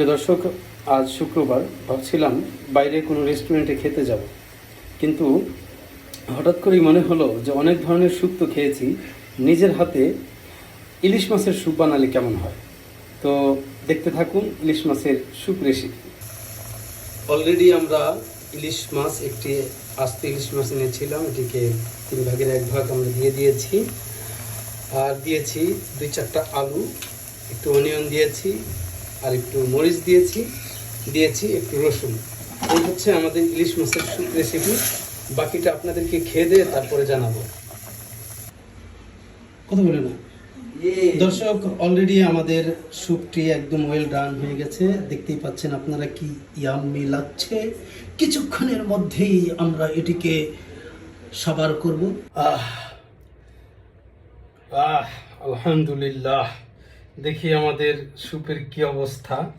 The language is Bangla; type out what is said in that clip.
প্রিয় দর্শক, আজ শুক্রবার, ভাবছিলাম বাইরে কোনো রেস্টুরেন্টে খেতে যাব, কিন্তু হঠাৎ করেই মনে হলো যে অনেক ধরনের স্যুপ তো খেয়েছি, নিজের হাতে ইলিশ মাছের স্যুপ বানালে কেমন হয়। তো দেখতে থাকুন ইলিশ মাছের স্যুপ রেসিপি। অলরেডি আমরা ইলিশ মাছ, একটি আস্ত ইলিশ মাছ এনেছিলাম, এটিকে 3/1 আমরা দিয়ে দিয়েছি। আর দিয়েছি 2-4টা আলু, একটু অনিয়ন দিয়েছি, আর একটু মরিচ দিয়েছি একটু রসুন। এই হচ্ছে আমাদের ইলিশ মাছের স্যুপ রেসিপি। বাকিটা আপনাদেরকে খেয়ে দিয়ে তারপরে জানাবো। কথা বলে না দর্শক, অলরেডি আমাদের স্যুপটি একদম ওয়েল ডান হয়ে গেছে। দেখতেই পাচ্ছেন আপনারা কি ইয়াম্মি লাগছে। কিছুক্ষণের মধ্যেই আমরা এটিকে সাবার করব। আলহামদুলিল্লাহ, দেখি আমাদের স্যুপের কি অবস্থা।